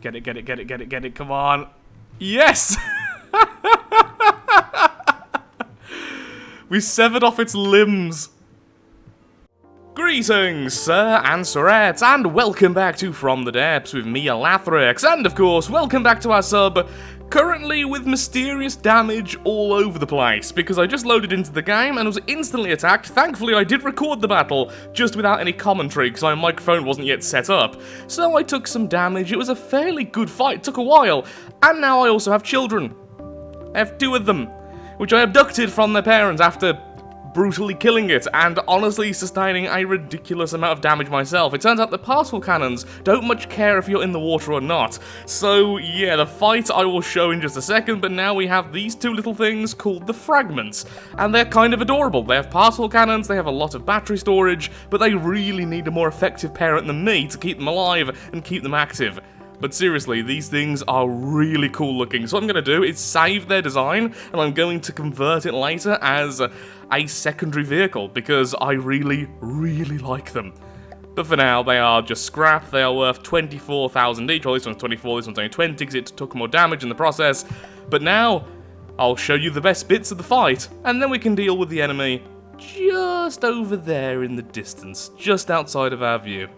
Get it, get it, get it, get it, get it, come on. Yes! We severed off its limbs. Greetings, sir and sirettes, and welcome back to From the Depths with me, Lathrix, and of course, welcome back to our sub, currently with mysterious damage all over the place, because I just loaded into the game and was instantly attacked. Thankfully, I did record the battle, just without any commentary, because my microphone wasn't yet set up. So I took some damage. It was a fairly good fight, it took a while, and now I also have children. I have 2 of them, which I abducted from their parents after brutally killing it, and honestly sustaining a ridiculous amount of damage myself. It turns out the particle cannons don't much care if you're in the water or not. So yeah, the fight I will show in just a second, but now we have these 2 little things called the fragments, and they're kind of adorable. They have particle cannons, they have a lot of battery storage, but they really need a more effective parent than me to keep them alive and keep them active. But seriously, these things are really cool looking. So what I'm going to do is save their design, and I'm going to convert it later as a secondary vehicle, because I really, really like them. But for now, they are just scrap. They are worth 24,000 each. Well, this one's 24, this one's only 20, because it took more damage in the process. But now, I'll show you the best bits of the fight, and then we can deal with the enemy just over there in the distance, just outside of our view.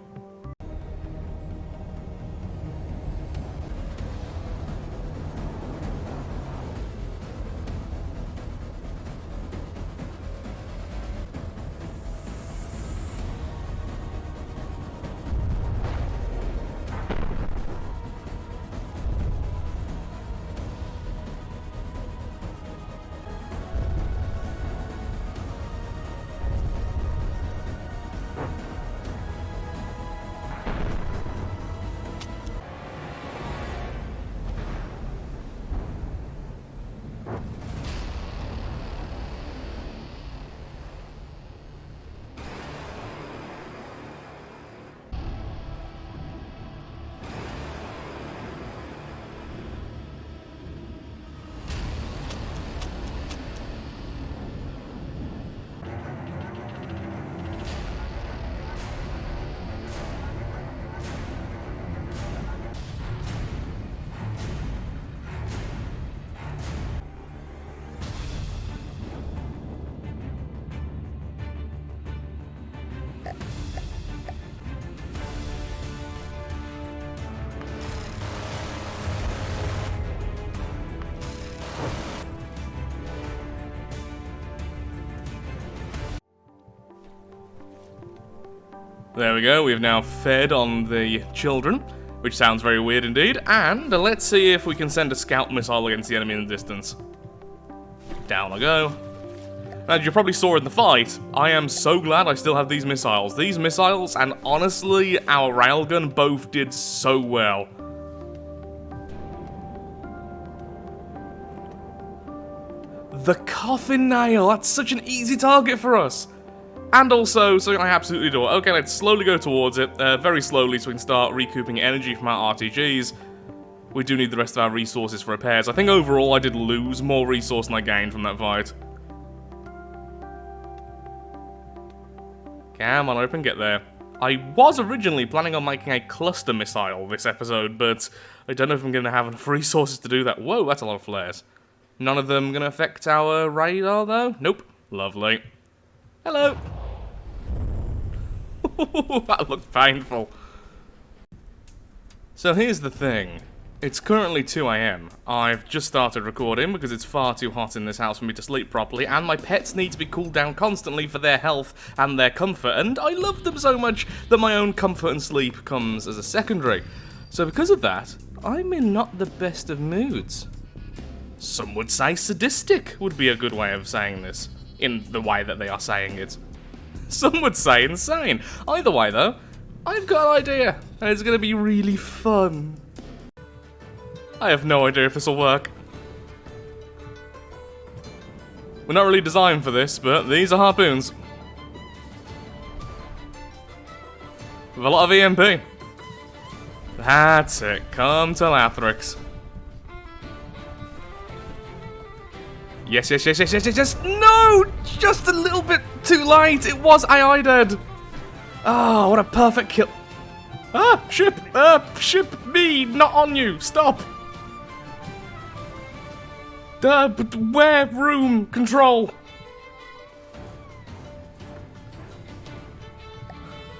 There we go, we have now fed on the children, which sounds very weird indeed, and let's see if we can send a scout missile against the enemy in the distance. Down I go. As you probably saw in the fight, I am so glad I still have these missiles. These missiles, and honestly, our railgun both did so well. The coffin nail, that's such an easy target for us. And also, something I absolutely adore. Okay, let's slowly go towards it, very slowly, so we can start recouping energy from our RTGs. We do need the rest of our resources for repairs. I think overall I did lose more resource than I gained from that fight. Come on, open, get there. I was originally planning on making a cluster missile this episode, but I don't know if I'm going to have enough resources to do that. Whoa, that's a lot of flares. None of them going to affect our radar, though? Nope. Lovely. Hello. That looked painful. So here's the thing. It's currently 2 AM. I've just started recording because it's far too hot in this house for me to sleep properly, and my pets need to be cooled down constantly for their health and their comfort, and I love them so much that my own comfort and sleep comes as a secondary. So because of that, I'm in not the best of moods. Some would say sadistic would be a good way of saying this, in the way that they are saying it. Some would say insane. Either way though, I've got an idea, and it's going to be really fun. I have no idea if this will work. We're not really designed for this, but these are harpoons. With a lot of EMP. That's it, come to Lathrix. Yes, yes, yes, yes, yes, yes, yes. No! Just a little bit too late. It was AI dead. Oh, what a perfect kill. Ah! Ship! Ship me! Not on you! Stop! But where? Room! Control!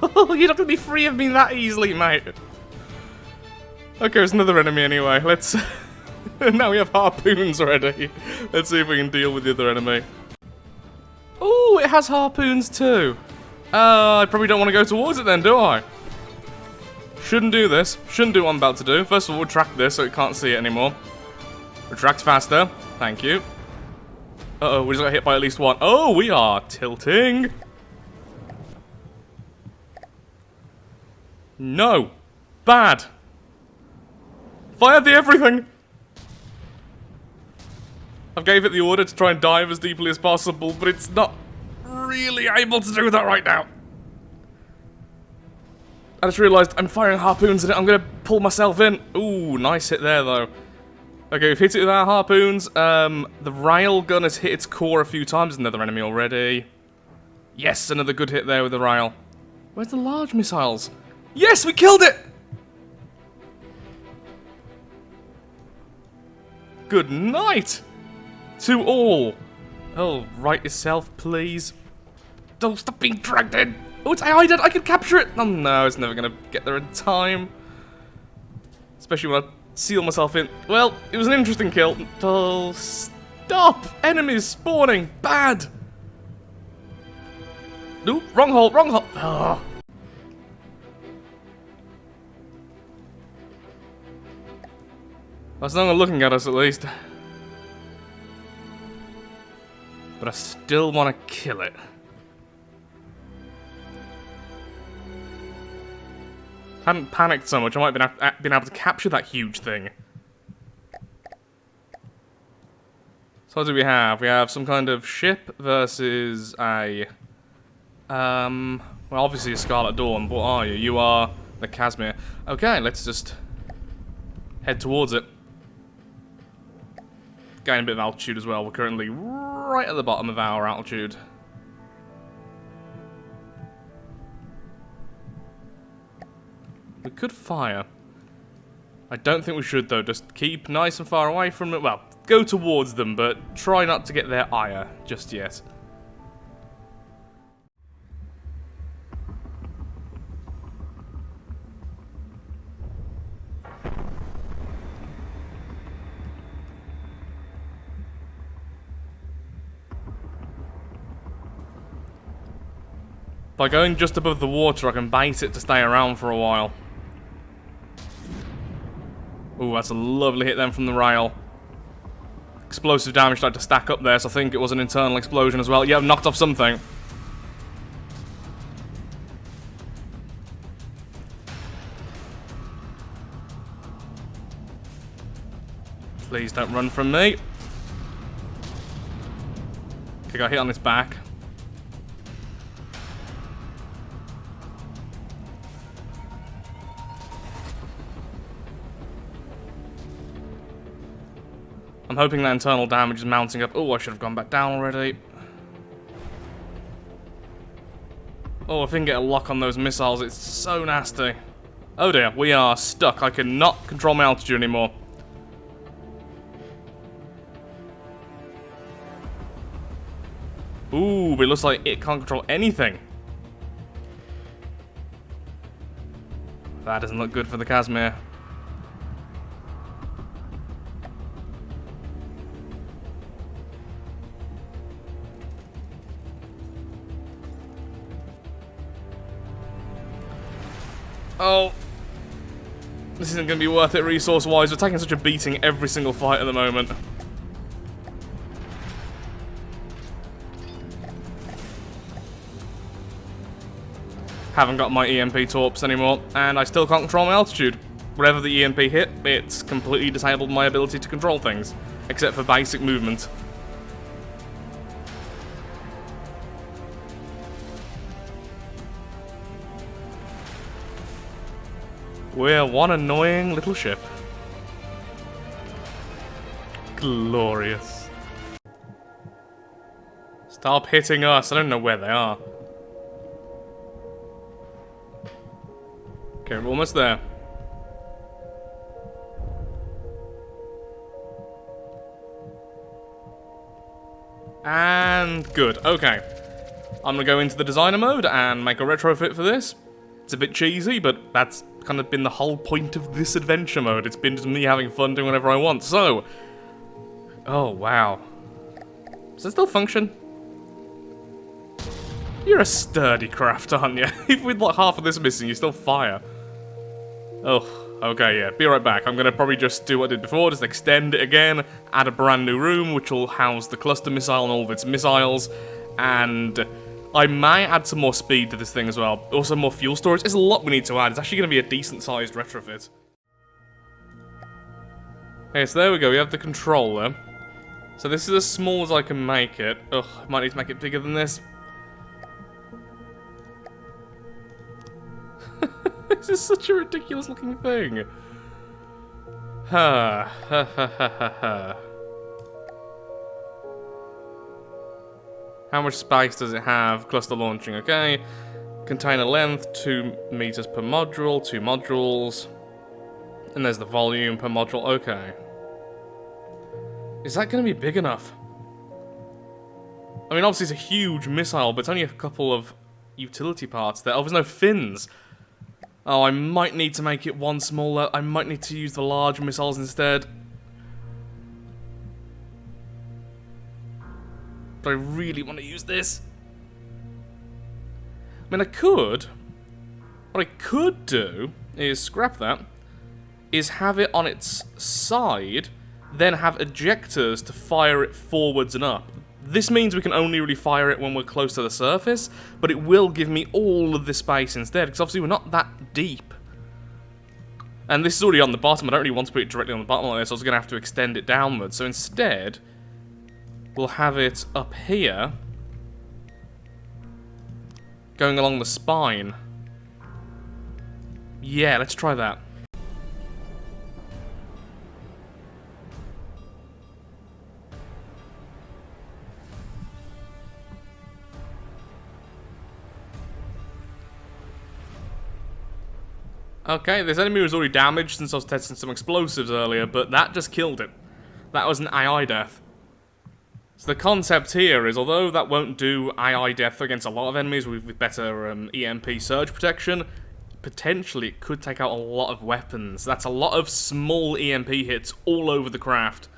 You're not gonna be free of me that easily, mate. Okay, there's another enemy anyway. Let's... now we have harpoons already. Let's see if we can deal with the other enemy. Oh, it has harpoons too. I probably don't want to go towards it then, do I? Shouldn't do this. Shouldn't do what I'm about to do. First of all, retract this so it can't see it anymore. Retract faster. Thank you. Uh-oh, we just got hit by at least one. Oh, we are tilting. No. Bad. Fire the everything. I've gave it the order to try and dive as deeply as possible, but it's not really able to do that right now. I just realised I'm firing harpoons at it. I'm going to pull myself in. Ooh, nice hit there, though. Okay, we've hit it with our harpoons. The railgun has hit its core a few times. Another enemy already. Yes, another good hit there with the rail. Where's the large missiles? Yes, we killed it! Good night! To all. Oh, right yourself, please. Don't stop being dragged in. Oh, it's AI-dead. I can capture it. Oh, no, it's never going to get there in time. Especially when I seal myself in. Well, it was an interesting kill. Oh, stop. Enemies spawning. Bad. Nope, wrong hole, wrong hole. Oh. That's no one looking at us, at least. But I still want to kill it. If I hadn't panicked so much, I might have been able to capture that huge thing. So what do we have? We have some kind of ship versus a... well, obviously a Scarlet Dawn, but what are you? You are the Casimir. Okay, let's just head towards it. Gaining a bit of altitude as well. We're currently right at the bottom of our altitude. We could fire. I don't think we should, though. Just keep nice and far away from it. Well, go towards them, but try not to get their ire just yet. By going just above the water, I can bait it to stay around for a while. Ooh, that's a lovely hit then from the rail. Explosive damage started to stack up there, so I think it was an internal explosion as well. Yeah, I've knocked off something. Please don't run from me. Okay, got hit on its back. I'm hoping that internal damage is mounting up. Oh, I should have gone back down already. Oh, if I can get a lock on those missiles, it's so nasty. Oh dear, we are stuck. I cannot control my altitude anymore. Ooh, but it looks like it can't control anything. That doesn't look good for the Casimir. Oh, this isn't going to be worth it resource-wise. We're taking such a beating every single fight at the moment. Haven't got my EMP torps anymore, and I still can't control my altitude. Wherever the EMP hit, it's completely disabled my ability to control things, except for basic movement. We're one annoying little ship. Glorious. Stop hitting us. I don't know where they are. Okay, we're almost there. And good. Okay. I'm gonna go into the designer mode and make a retrofit for this. It's a bit cheesy, but that's kind of been the whole point of this adventure mode. It's been just me having fun doing whatever I want. So, oh wow. Does it still function? You're a sturdy craft, aren't you? Even with like half of this missing, you still fire. Oh, okay, yeah. Be right back. I'm gonna probably just do what I did before, just extend it again, add a brand new room, which will house the cluster missile and all of its missiles, and I might add some more speed to this thing as well. Also more fuel storage. There's a lot we need to add. It's actually gonna be a decent sized retrofit. Okay, so there we go. We have the controller. So this is as small as I can make it. Ugh, I might need to make it bigger than this. This is such a ridiculous looking thing. Ha ha ha ha ha ha. How much space does it have? Cluster launching, okay. Container length, 2 meters per module, 2 modules. And there's the volume per module, okay. Is that going to be big enough? I mean, obviously it's a huge missile, but it's only a couple of utility parts there. Oh, there's no fins. Oh, I might need to make it one smaller. I might need to use the large missiles instead. But I really want to use this. I mean, I could. What I could do is scrap that. Is have it on its side, then have ejectors to fire it forwards and up. This means we can only really fire it when we're close to the surface, but it will give me all of this space instead, because obviously we're not that deep. And this is already on the bottom. I don't really want to put it directly on the bottom like this. I was going to have to extend it downwards. So instead, we'll have it up here, going along the spine. Yeah, let's try that. Okay, this enemy was already damaged since I was testing some explosives earlier, but that just killed it. That was an AI death. So the concept here is, although that won't do AI death against a lot of enemies with better EMP surge protection, potentially it could take out a lot of weapons. That's a lot of small EMP hits all over the craft.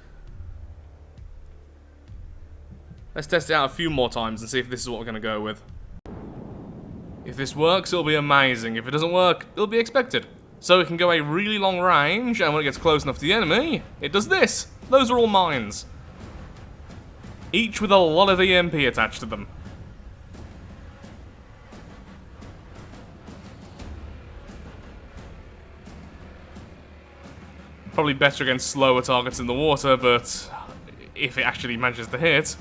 Let's test it out a few more times and see if this is what we're going to go with. If this works, it'll be amazing. If it doesn't work, it'll be expected. So it can go a really long range, and when it gets close enough to the enemy, it does this. Those are all mines. Each with a lot of EMP attached to them. Probably better against slower targets in the water, but if it actually manages to hit.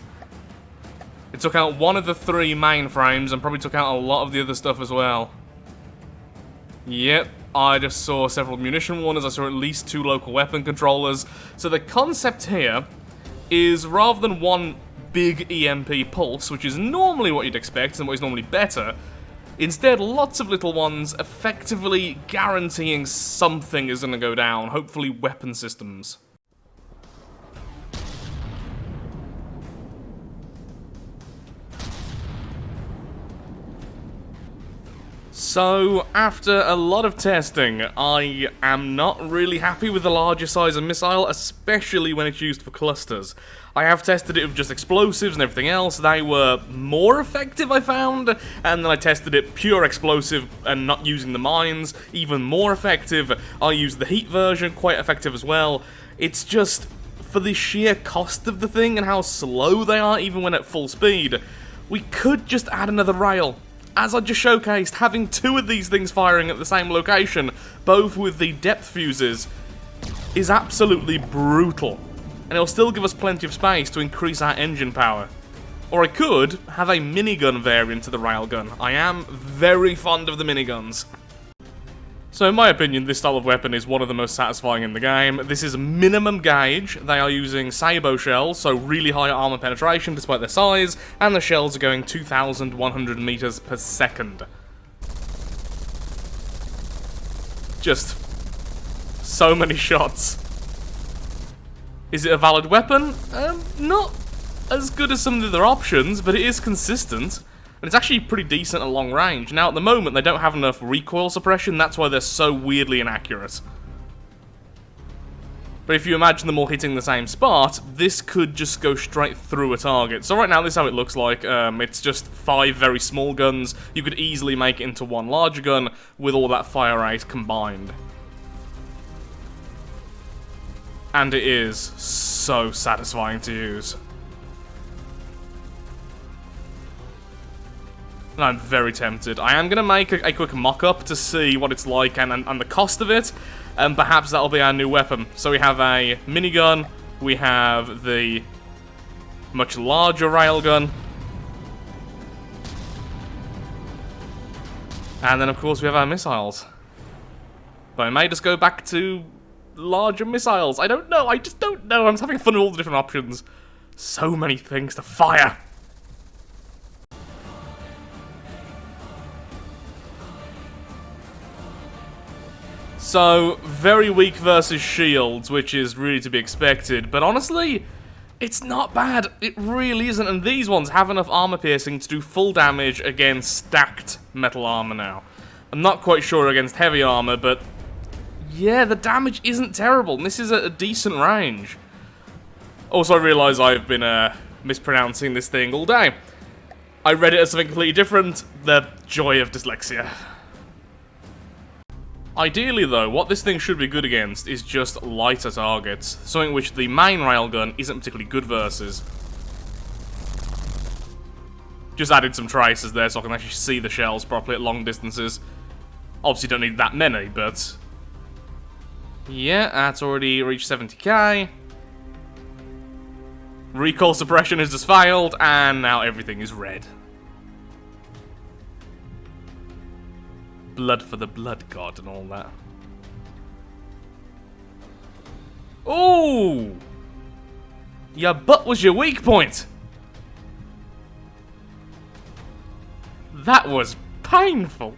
It took out one of the 3 mainframes and probably took out a lot of the other stuff as well. Yep, I just saw several munition warners, I saw at least 2 local weapon controllers. So the concept here is, rather than one big EMP pulse, which is normally what you'd expect and what is normally better, instead lots of little ones effectively guaranteeing something is going to go down, hopefully weapon systems. So, after a lot of testing, I am not really happy with the larger size of missile, especially when it's used for clusters. I have tested it with just explosives and everything else. They were more effective, I found, and then I tested it pure explosive and not using the mines, even more effective. I used the heat version, quite effective as well. It's just, for the sheer cost of the thing and how slow they are even when at full speed, we could just add another rail. As I just showcased, having 2 of these things firing at the same location, both with the depth fuses, is absolutely brutal. And it'll still give us plenty of space to increase our engine power. Or I could have a minigun variant to the railgun. I am very fond of the miniguns. So in my opinion, this style of weapon is one of the most satisfying in the game. This is minimum gauge. They are using sabot shells, so really high armor penetration despite their size, and the shells are going 2,100 meters per second. Just so many shots. Is it a valid weapon? Not as good as some of the other options, but it is consistent. And it's actually pretty decent at long range. Now, at the moment, they don't have enough recoil suppression. That's why they're so weirdly inaccurate. But if you imagine them all hitting the same spot, this could just go straight through a target. So right now, this is how it looks like. It's just 5 very small guns. You could easily make it into one larger gun with all that fire rate combined. And it is so satisfying to use. And I'm very tempted. I am going to make a quick mock-up to see what it's like and the cost of it. And perhaps that'll be our new weapon. So we have a minigun. We have the much larger railgun. And then, of course, we have our missiles. But I may just go back to larger missiles. I don't know. I just don't know. I'm just having fun with all the different options. So many things to fire. So, very weak versus shields, which is really to be expected, but honestly, it's not bad. It really isn't, and these ones have enough armor piercing to do full damage against stacked metal armor now. I'm not quite sure against heavy armor, but yeah, the damage isn't terrible, and this is at a decent range. Also, I realise I've been mispronouncing this thing all day. I read it as something completely different. The joy of dyslexia. Ideally, though, what this thing should be good against is just lighter targets, something which the main railgun isn't particularly good versus. Just added some tracers there so I can actually see the shells properly at long distances. Obviously don't need that many, but yeah, that's already reached 70k. Recoil suppression has just failed, and now everything is red. Blood for the blood god and all that. Ooh! Your butt was your weak point! That was painful!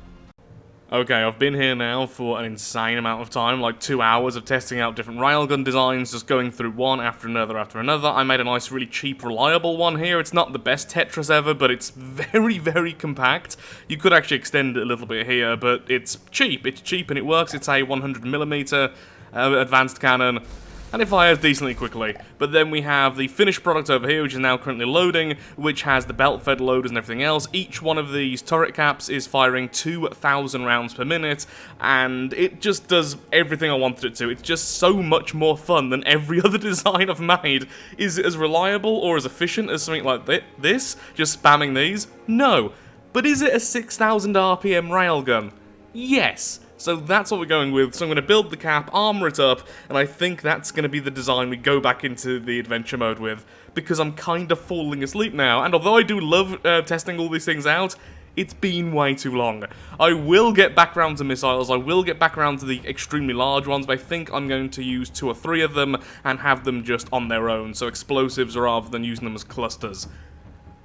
Okay, I've been here now for an insane amount of time, like 2 hours of testing out different railgun designs, just going through one after another after another. I made a nice, really cheap, reliable one here. It's not the best Tetris ever, but it's very, very compact. You could actually extend it a little bit here, but it's cheap. It's cheap and it works. It's a 100mm advanced cannon, and it fires decently quickly. But then we have the finished product over here, which is now currently loading, which has the belt-fed loaders and everything else. Each one of these turret caps is firing 2,000 rounds per minute, and it just does everything I wanted it to. It's just so much more fun than every other design I've made. Is it as reliable or as efficient as something like this? Just spamming these? No. But is it a 6,000 RPM railgun? Yes. So that's what we're going with. So I'm going to build the cap, armor it up, and I think that's going to be the design we go back into the adventure mode with, because I'm kind of falling asleep now, and although I do love testing all these things out, it's been way too long. I will get back around to missiles, I will get back around to the extremely large ones, but I think I'm going to use 2 or 3 of them and have them just on their own, so explosives rather than using them as clusters.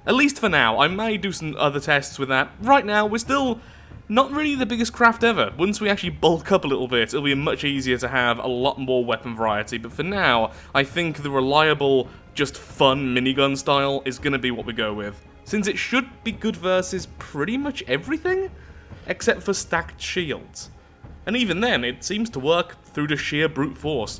At least for now. I may do some other tests with that. Right now, we're still not really the biggest craft ever. Once we actually bulk up a little bit, it'll be much easier to have a lot more weapon variety, but for now, I think the reliable, just fun minigun style is going to be what we go with, since it should be good versus pretty much everything, except for stacked shields. And even then, it seems to work through the sheer brute force.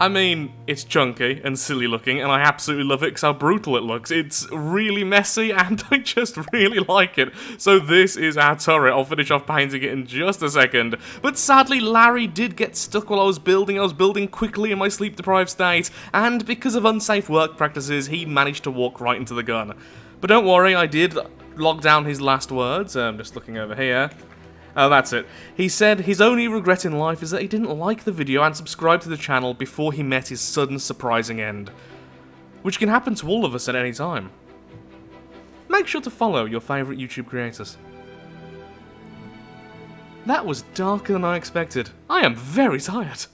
I mean, it's chunky and silly looking, and I absolutely love it because how brutal it looks. It's really messy, and I just really like it. So this is our turret. I'll finish off painting it in just a second. But sadly, Larry did get stuck while I was building quickly in my sleep-deprived state, and because of unsafe work practices, he managed to walk right into the gun. But don't worry, I did log down his last words. I'm just looking over here. Oh, that's it. He said his only regret in life is that he didn't like the video and subscribe to the channel before he met his sudden surprising end. Which can happen to all of us at any time. Make sure to follow your favourite YouTube creators. That was darker than I expected. I am very tired.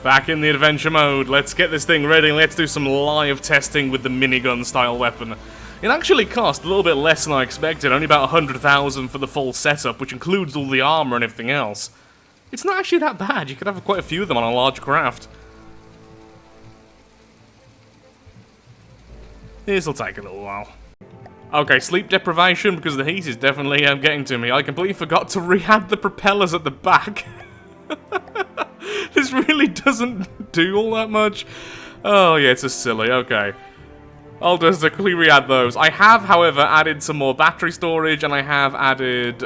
Back in the adventure mode, let's get this thing ready and let's do some live testing with the minigun style weapon. It actually cost a little bit less than I expected, only about 100,000 for the full setup, which includes all the armor and everything else. It's not actually that bad, you could have quite a few of them on a large craft. This'll take a little while. Okay, sleep deprivation, because the heat is definitely getting to me. I completely forgot to re-add the propellers at the back. This really doesn't do all that much. Oh yeah, it's just silly, okay. I'll just quickly re-add those. I have, however, added some more battery storage, and I have added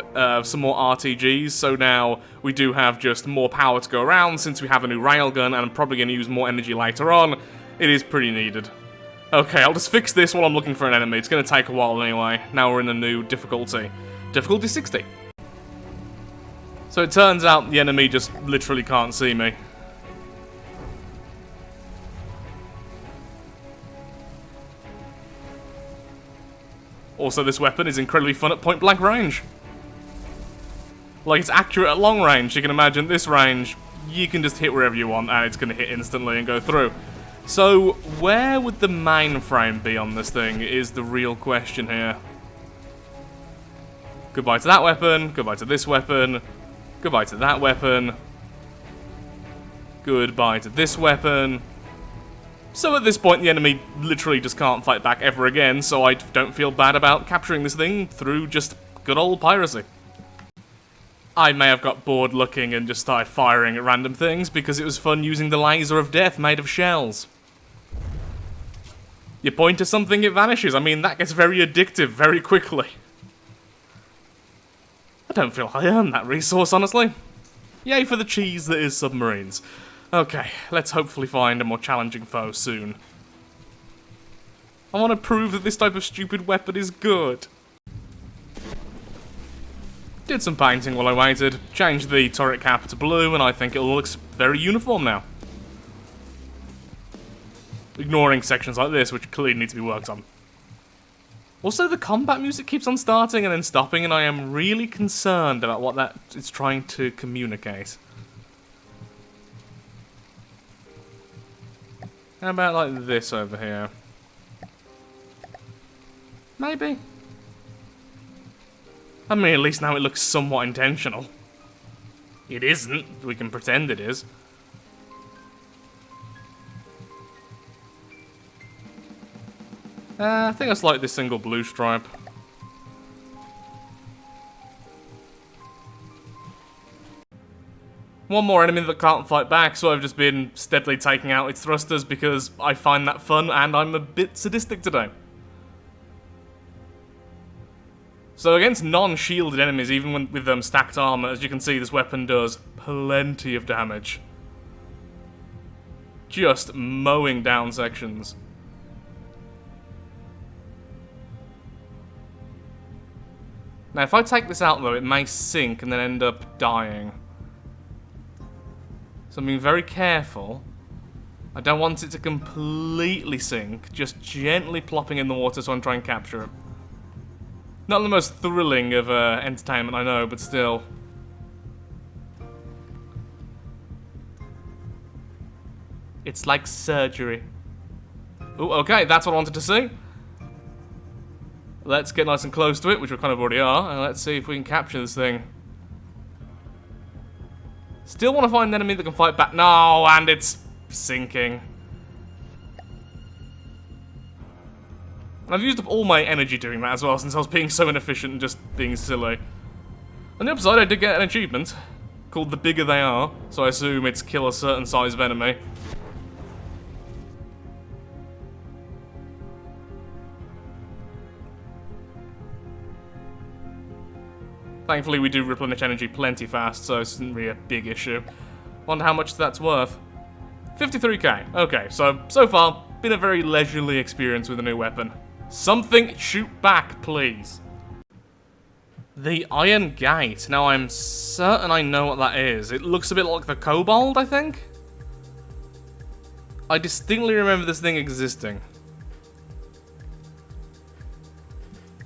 some more RTGs, so now we do have just more power to go around, since we have a new railgun, and I'm probably going to use more energy later on. It is pretty needed. Okay, I'll just fix this while I'm looking for an enemy. It's going to take a while anyway. Now we're in a new difficulty. Difficulty 60. So it turns out the enemy just literally can't see me. Also, this weapon is incredibly fun at point-blank range. Like, it's accurate at long range. You can imagine this range, you can just hit wherever you want, and it's going to hit instantly and go through. So, where would the mainframe be on this thing is the real question here. Goodbye to that weapon, goodbye to this weapon, goodbye to that weapon, goodbye to this weapon. So at this point, the enemy literally just can't fight back ever again, so I don't feel bad about capturing this thing through just good old piracy. I may have got bored looking and just started firing at random things because it was fun using the laser of death made of shells. You point to something, it vanishes. I mean, that gets very addictive very quickly. I don't feel I earned that resource, honestly. Yay for the cheese that is submarines. Okay, let's hopefully find a more challenging foe soon. I want to prove that this type of stupid weapon is good. Did some painting while I waited, changed the turret cap to blue, and I think it looks very uniform now. Ignoring sections like this, which clearly need to be worked on. Also, the combat music keeps on starting and then stopping, and I am really concerned about what that is trying to communicate. How about like this over here? Maybe? I mean, at least now it looks somewhat intentional. It isn't, we can pretend it is. I think I just like this single blue stripe. One more enemy that can't fight back, so I've just been steadily taking out its thrusters because I find that fun and I'm a bit sadistic today. So against non-shielded enemies, even with them stacked armor, as you can see, this weapon does plenty of damage. Just mowing down sections. Now, if I take this out, though, it may sink and then end up dying. So I'm being very careful. I don't want it to completely sink, just gently plopping in the water so I can try and capture it. Not the most thrilling of entertainment, I know, but still. It's like surgery. Oh, okay, that's what I wanted to see. Let's get nice and close to it, which we kind of already are, and let's see if we can capture this thing. Still want to find an enemy that can fight back. No, and it's sinking. I've used up all my energy doing that as well, since I was being so inefficient and just being silly. On the upside, I did get an achievement called The Bigger They Are, so I assume it's kill a certain size of enemy. Thankfully, we do replenish energy plenty fast, so it isn't really a big issue. Wonder how much that's worth. 53k. Okay, so far, been a very leisurely experience with a new weapon. Something shoot back, please. The Iron Gate. Now, I'm certain I know what that is. It looks a bit like the Kobold, I think? I distinctly remember this thing existing.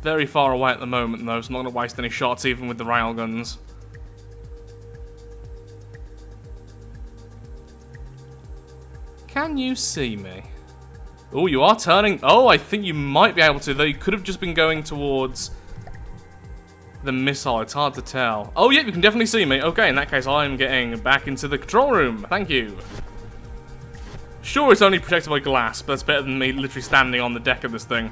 Very far away at the moment, though, so I'm not going to waste any shots, even with the railguns. Can you see me? Oh, you are turning. Oh, I think you might be able to, though you could have just been going towards the missile. It's hard to tell. Oh, yeah, you can definitely see me. Okay, in that case, I'm getting back into the control room. Thank you. Sure, it's only protected by glass, but that's better than me literally standing on the deck of this thing.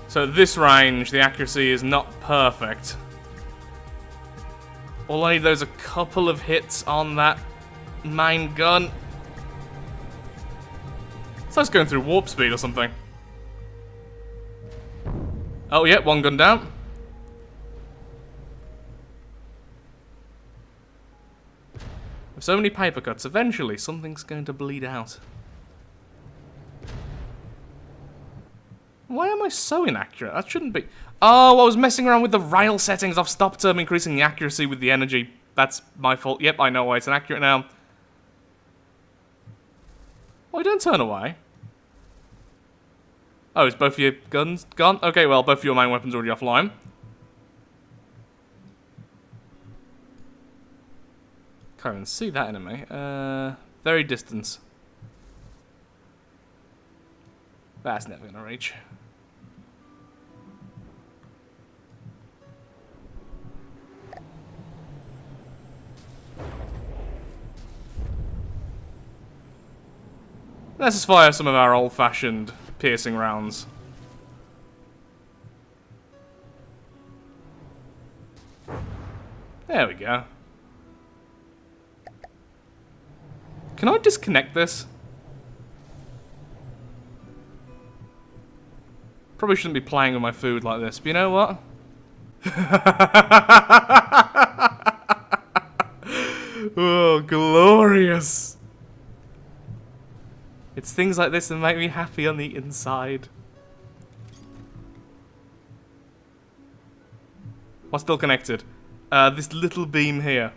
So at this range, the accuracy is not perfect. All I need, there's a couple of hits on that main gun. It's like going through warp speed or something. Oh, yeah, one gun down. With so many paper cuts, eventually something's going to bleed out. Why am I so inaccurate? That shouldn't be... Oh, I was messing around with the rail settings. I've stopped increasing the accuracy with the energy. That's my fault. Yep, I know why it's inaccurate now. Why don't turn away? Oh, is both of your guns gone? Okay, well, both of your main weapons are already offline. Can't even see that enemy. Very distant. That's never gonna reach. Let's just fire some of our old-fashioned piercing rounds. There we go. Can I disconnect this? Probably shouldn't be playing with my food like this, but you know what? Oh, glorious! It's things like this that make me happy on the inside. What's still connected? This little beam here.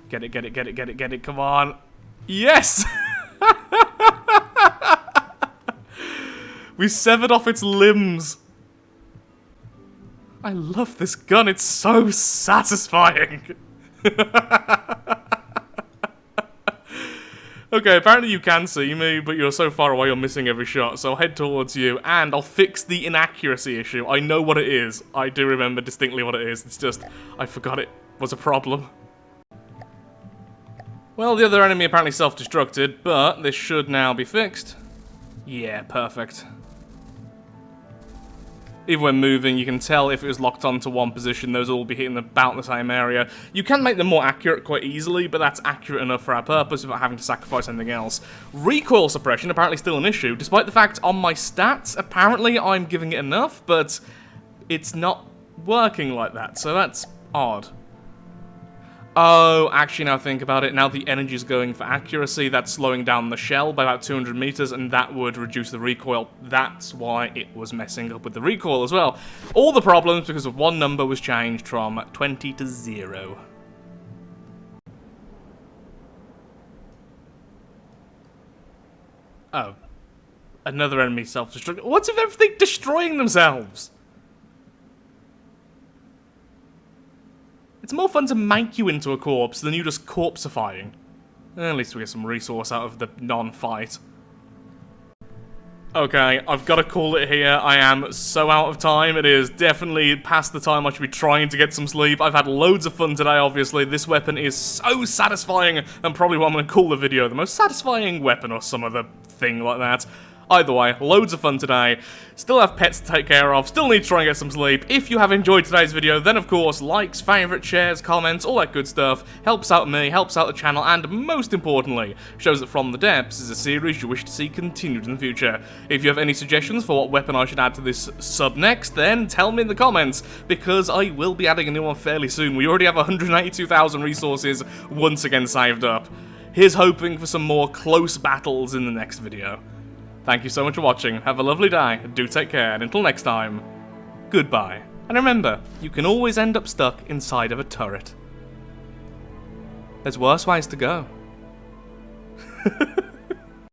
Get it, get it, get it, get it, get it, come on. Yes! We severed off its limbs. I love this gun, it's so satisfying. Okay, apparently you can see me, but you're so far away you're missing every shot, so I'll head towards you, and I'll fix the inaccuracy issue. I know what it is. I do remember distinctly what it is. It's just, I forgot it was a problem. Well, the other enemy apparently self-destructed, but this should now be fixed. Yeah, perfect. Even when moving, you can tell if it was locked onto one position, those will all be hitting about the same area. You can make them more accurate quite easily, but that's accurate enough for our purpose without having to sacrifice anything else. Recoil suppression apparently still an issue, despite the fact on my stats, apparently I'm giving it enough, but it's not working like that, so that's odd. Oh, actually, now think about it, now the energy's going for accuracy, that's slowing down the shell by about 200 meters, and that would reduce the recoil. That's why it was messing up with the recoil as well. All the problems because of one number was changed from 20 to 0. Oh. Another enemy self-destruct. What's with everything destroying themselves? It's more fun to make you into a corpse than you just corpsifying. At least we get some resource out of the non-fight. Okay, I've got to call it here. I am so out of time. It is definitely past the time I should be trying to get some sleep. I've had loads of fun today, obviously. This weapon is so satisfying, and probably what I'm going to call the video, the most satisfying weapon or some other thing like that. Either way, loads of fun today. Still have pets to take care of, still need to try and get some sleep. If you have enjoyed today's video, then of course, likes, favourites, shares, comments, all that good stuff. Helps out me, helps out the channel, and most importantly, shows that From the Depths is a series you wish to see continued in the future. If you have any suggestions for what weapon I should add to this sub next, then tell me in the comments, because I will be adding a new one fairly soon. We already have 182,000 resources once again saved up. Here's hoping for some more close battles in the next video. Thank you so much for watching, have a lovely day, do take care, and until next time, goodbye. And remember, you can always end up stuck inside of a turret. There's worse ways to go.